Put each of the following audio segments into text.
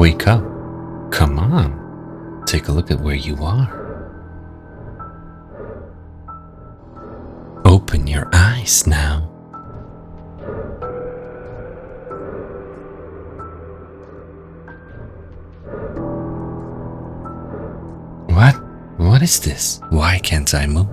Wake up. Come on. Take a look at where you are. Open your eyes now. What is this? Why can't I move?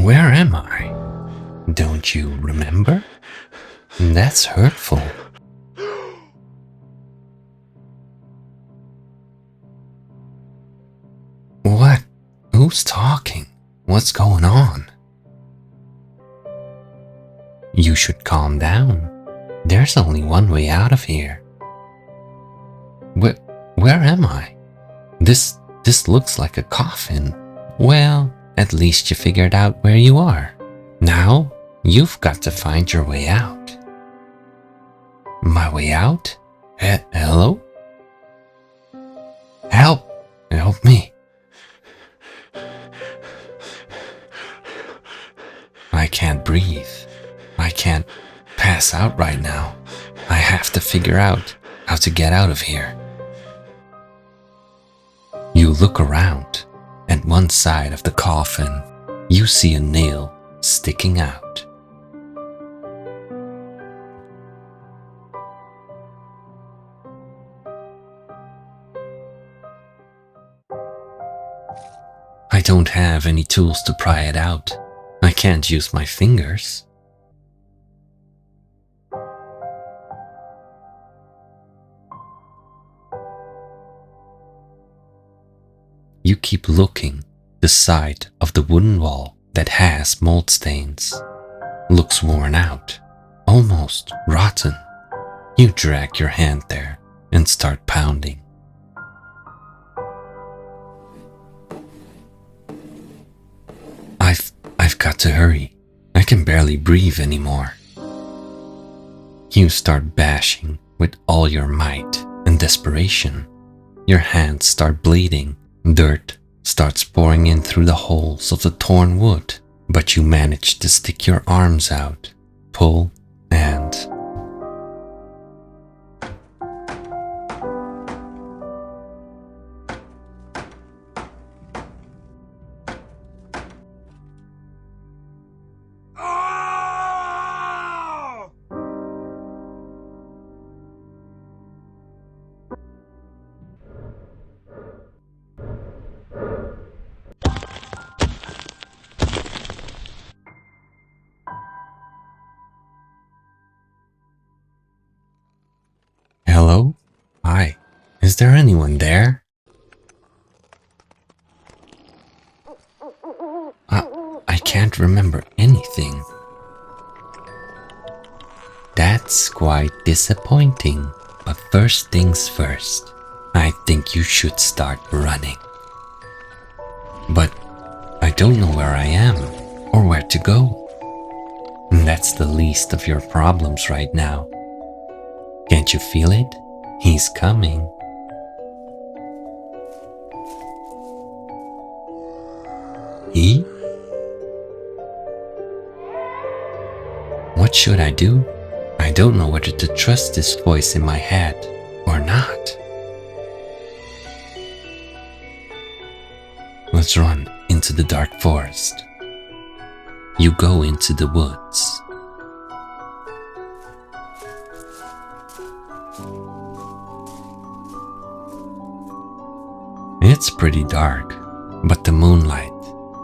Where am I? Don't you remember? That's hurtful. What? Who's talking? What's going on? You should calm down. There's only one way out of here. Where am I? This looks like a coffin. Well, at least you figured out where you are. Now, you've got to find your way out. My way out? Hello? Help! Help me. I can't breathe. I can't pass out right now. I have to figure out how to get out of here. You look around. At one side of the coffin, you see a nail sticking out. I don't have any tools to pry it out. I can't use my fingers. You keep looking. The side of the wooden wall that has mold stains looks worn out, almost rotten. You drag your hand there and start pounding. I've got to hurry. I can barely breathe anymore. You start bashing with all your might and desperation. Your hands start bleeding. Dirt starts pouring in through the holes of the torn wood, but you manage to stick your arms out, pull, and... Hello? Hi. Is there anyone there? I can't remember anything. That's quite disappointing. But first things first, I think you should start running. But I don't know where I am or where to go. That's the least of your problems right now. Can't you feel it? He's coming. He? What should I do? I don't know whether to trust this voice in my head or not. Let's run into the dark forest. You go into the woods. It's pretty dark, but the moonlight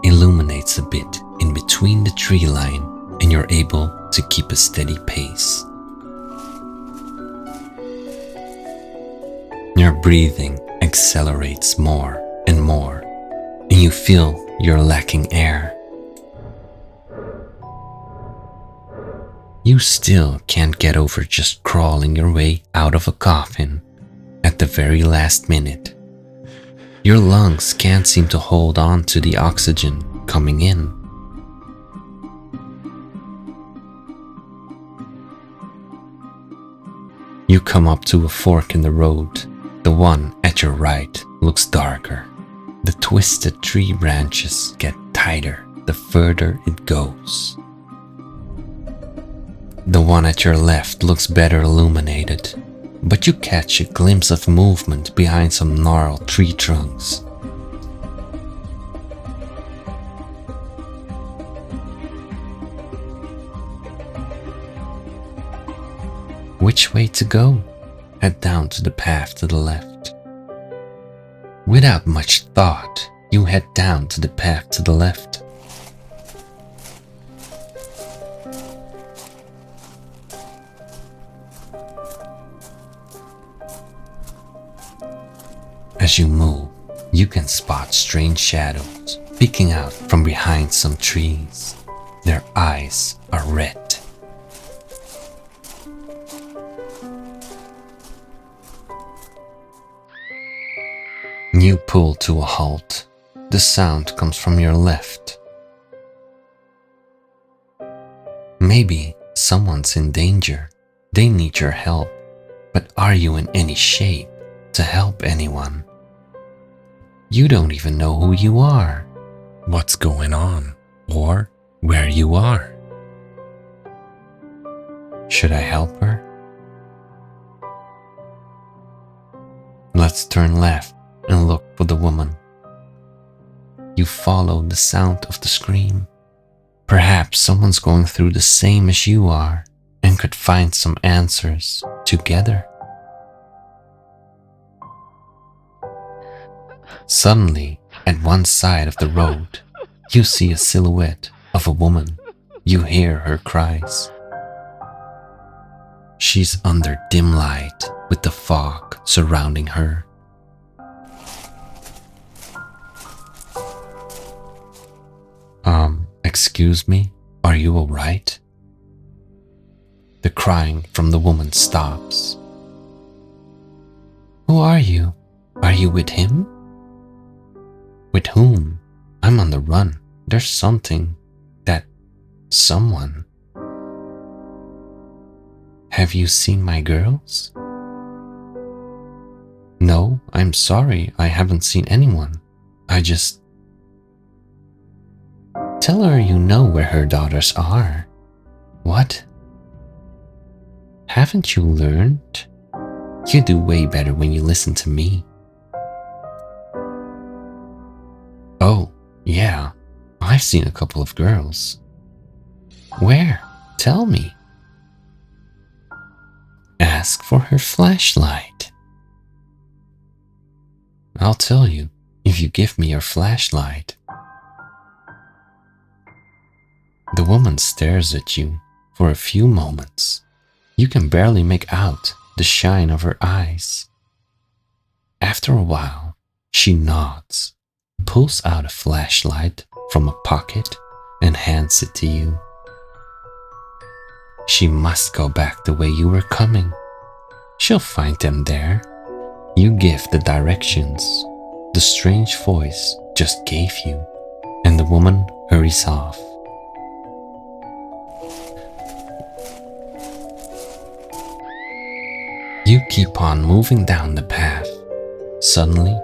illuminates a bit in between the tree line and you're able to keep a steady pace. Your breathing accelerates more and more, and you feel you're lacking air. You still can't get over just crawling your way out of a coffin at the very last minute. Your lungs can't seem to hold on to the oxygen coming in. You come up to a fork in the road. The one at your right looks darker. The twisted tree branches get tighter the further it goes. The one at your left looks better illuminated, but you catch a glimpse of movement behind some gnarled tree trunks. Which way to go? Head down to the path to the left. Without much thought, you head down to the path to the left. As you move, you can spot strange shadows peeking out from behind some trees. Their eyes are red. You pull to a halt. The sound comes from your left. Maybe someone's in danger. They need your help. But are you in any shape to help anyone? You don't even know who you are, what's going on, or where you are. Should I help her? Let's turn left and look for the woman. You follow the sound of the scream. Perhaps someone's going through the same as you are and could find some answers together. Suddenly, at one side of the road, you see a silhouette of a woman. You hear her cries. She's under dim light with the fog surrounding her. Excuse me, are you alright? The crying from the woman stops. Who are you? Are you with him? With whom? I'm on the run. There's something. Someone. Have you seen my girls? No, I'm sorry, I haven't seen anyone. Tell her you know where her daughters are. What? Haven't you learned? You do way better when you listen to me. Oh, yeah, I've seen a couple of girls. Where? Tell me. Ask for her flashlight. I'll tell you if you give me your flashlight. The woman stares at you for a few moments. You can barely make out the shine of her eyes. After a while, she nods, pulls out a flashlight from a pocket, and hands it to you. She must go back the way you were coming. She'll find them there. You give the directions the strange voice just gave you, and the woman hurries off. You keep on moving down the path. Suddenly,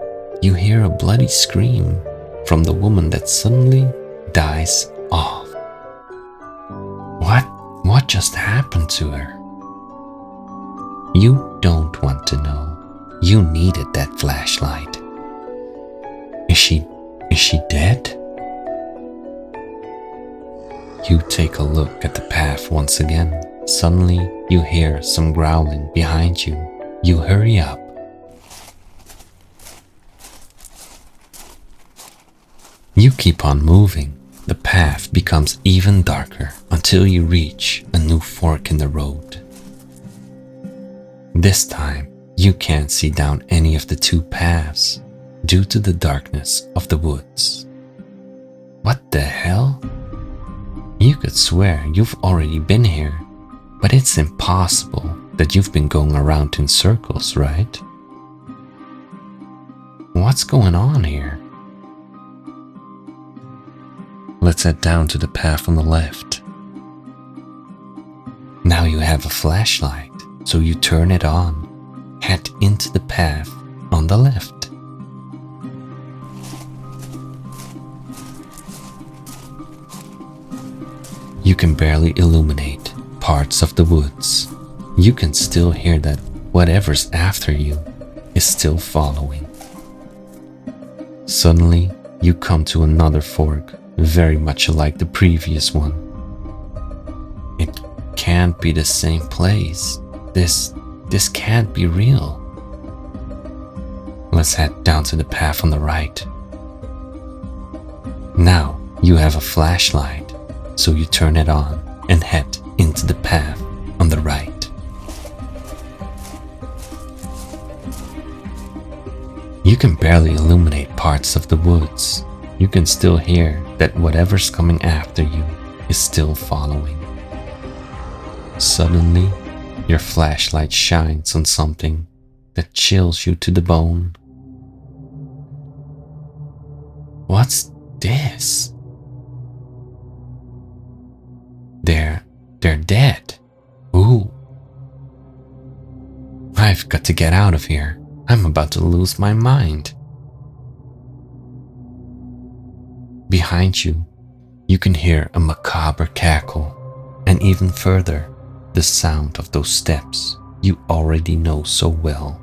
you hear a bloody scream from the woman that suddenly dies off. What just happened to her? You don't want to know. You needed that flashlight. Is she dead? You take a look at the path once again. Suddenly, you hear some growling behind you. You hurry up. You keep on moving. The path becomes even darker until you reach a new fork in the road. This time, you can't see down any of the two paths due to the darkness of the woods. What the hell? You could swear you've already been here, but it's impossible that you've been going around in circles, right? What's going on here? Let's head down to the path on the left. Now you have a flashlight, so you turn it on. Head into the path on the left. You can barely illuminate parts of the woods. You can still hear that whatever's after you is still following. Suddenly, you come to another fork, very much like the previous one. It can't be the same place. This can't be real. Let's head down to the path on the right. Now you have a flashlight, so you turn it on and head into the path on the right. You can barely illuminate parts of the woods. You can still hear that whatever's coming after you is still following. Suddenly, your flashlight shines on something that chills you to the bone. What's this? They're dead. Ooh. I've got to get out of here. I'm about to lose my mind. Behind you, you can hear a macabre cackle, and even further, the sound of those steps you already know so well.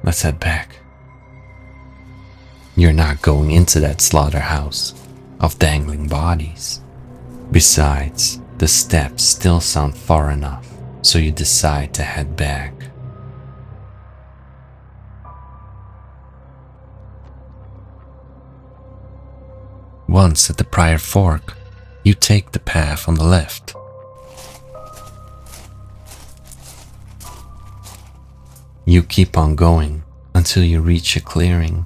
Let's head back. You're not going into that slaughterhouse of dangling bodies. Besides, the steps still sound far enough, so you decide to head back. Once at the prior fork, you take the path on the left. You keep on going until you reach a clearing.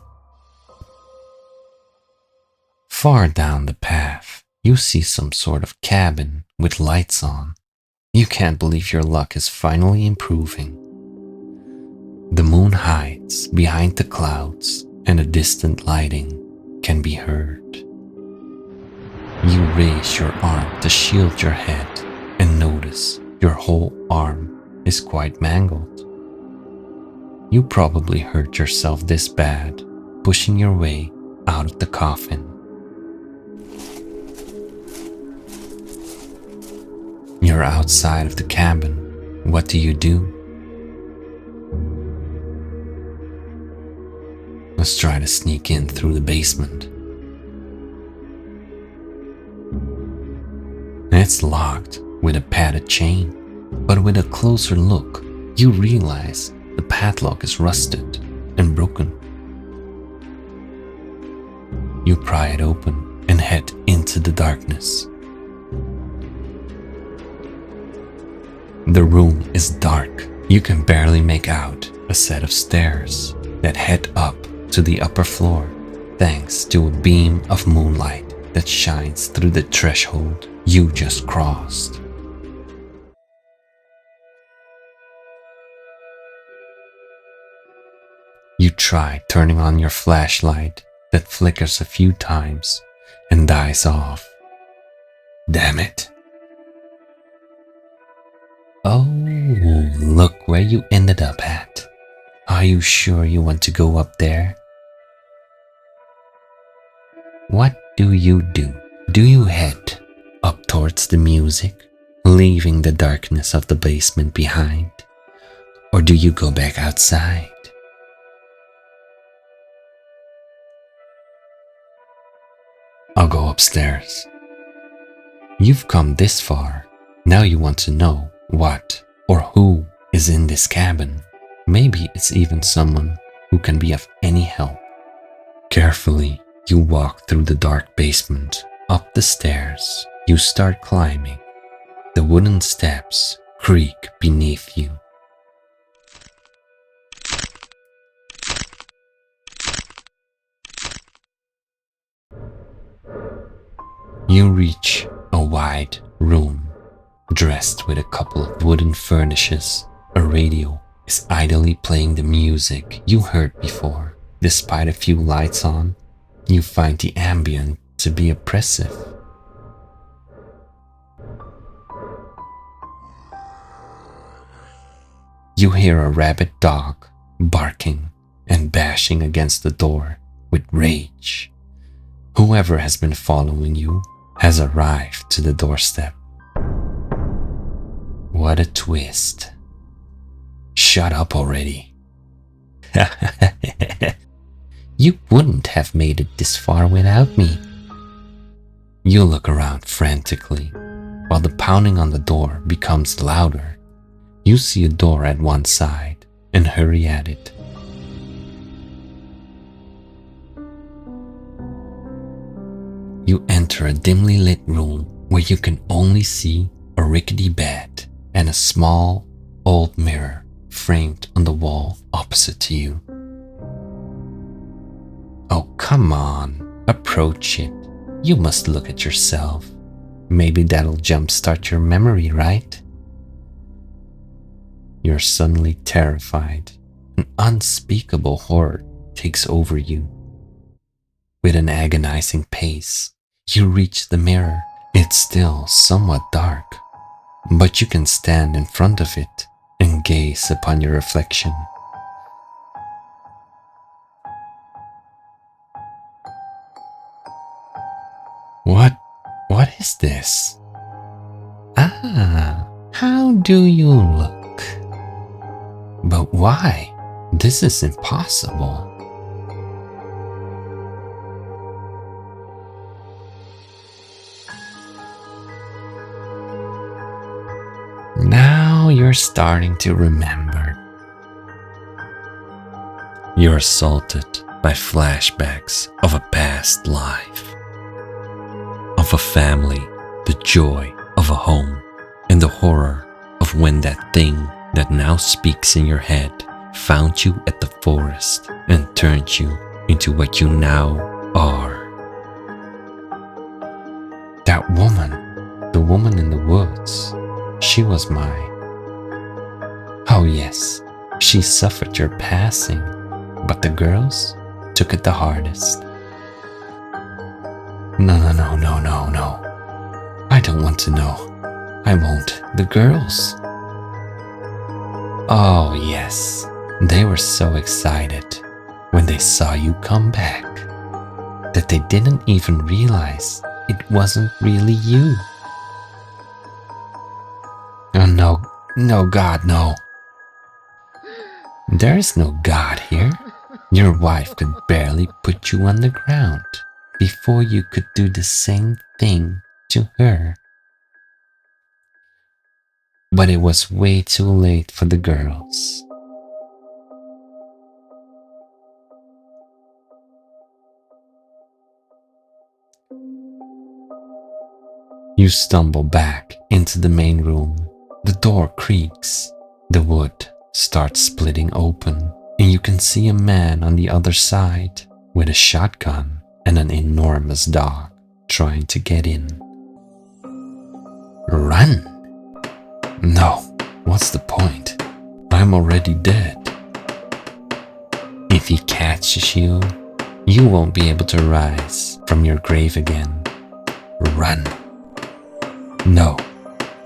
Far down the path, you see some sort of cabin with lights on. You can't believe your luck is finally improving. The moon hides behind the clouds and a distant lighting can be heard. You raise your arm to shield your head and notice your whole arm is quite mangled. You probably hurt yourself this bad, pushing your way out of the coffin. You're outside of the cabin. What do? Let's try to sneak in through the basement. It's locked with a padded chain, but with a closer look, you realize the padlock is rusted and broken. You pry it open and head into the darkness. The room is dark. You can barely make out a set of stairs that head up to the upper floor, thanks to a beam of moonlight that shines through the threshold you just crossed. You try turning on your flashlight that flickers a few times and dies off. Damn it. Oh, look where you ended up at. Are you sure you want to go up there? What do? Do you head up towards the music, leaving the darkness of the basement behind? Or do you go back outside? I'll go upstairs. You've come this far. Now you want to know what or who is in this cabin. Maybe it's even someone who can be of any help. Carefully, you walk through the dark basement. Up the stairs, you start climbing. The wooden steps creak beneath you. You reach a wide room, dressed with a couple of wooden furnishes. A radio is idly playing the music you heard before. Despite a few lights on, you find the ambient to be oppressive. You hear a rabid dog barking and bashing against the door with rage. Whoever has been following you has arrived to the doorstep. What a twist. Shut up already. You wouldn't have made it this far without me. You look around frantically, while the pounding on the door becomes louder. You see a door at one side and hurry at it. You enter a dimly lit room where you can only see a rickety bed and a small, old mirror framed on the wall opposite to you. Oh, come on, approach it. You must look at yourself. Maybe that'll jumpstart your memory, right? You're suddenly terrified. An unspeakable horror takes over you. With an agonizing pace, you reach the mirror. It's still somewhat dark, but you can stand in front of it and gaze upon your reflection. What is this? Ah, how do you look? But why? This is impossible. Now you're starting to remember. You're assaulted by flashbacks of a past life, of a family, the joy of a home, and the horror of when that thing that now speaks in your head found you at the forest and turned you into what you now are. That woman, the woman in the woods, she was mine. Oh yes, she suffered your passing, but the girls took it the hardest. No. I don't want to know. I won't. The girls. Oh yes, they were so excited when they saw you come back that they didn't even realize it wasn't really you. Oh no, God, no. There is no God here. Your wife could barely put you on the ground before you could do the same thing to her. But it was way too late for the girls. You stumble back into the main room. The door creaks. The wood starts splitting open, and you can see a man on the other side with a shotgun and an enormous dog trying to get in. Run! No, what's the point? I'm already dead. If he catches you, you won't be able to rise from your grave again. Run! No,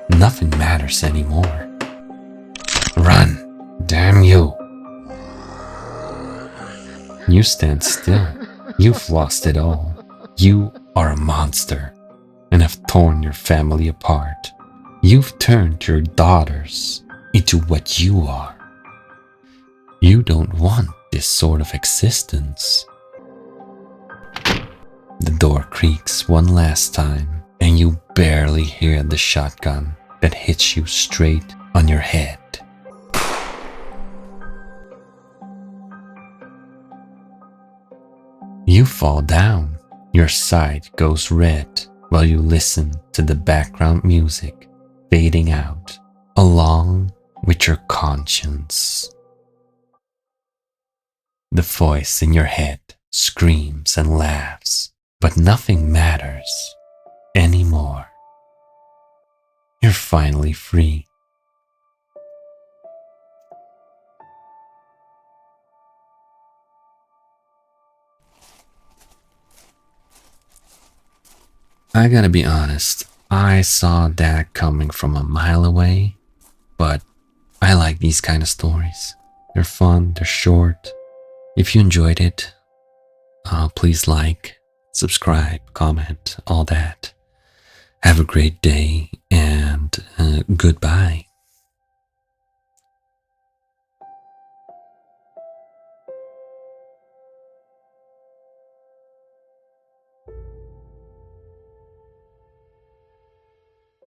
nothing matters anymore. Run! Damn you! You stand still. You've lost it all. You are a monster and have torn your family apart. You've turned your daughters into what you are. You don't want this sort of existence. The door creaks one last time, and you barely hear the shotgun that hits you straight on your head. You fall down. Your sight goes red while you listen to the background music fading out along with your conscience. The voice in your head screams and laughs, but nothing matters anymore. You're finally free. I gotta be honest, I saw that coming from a mile away, but I like these kind of stories. They're fun, they're short. If you enjoyed it, please like, subscribe, comment, all that. Have a great day and goodbye.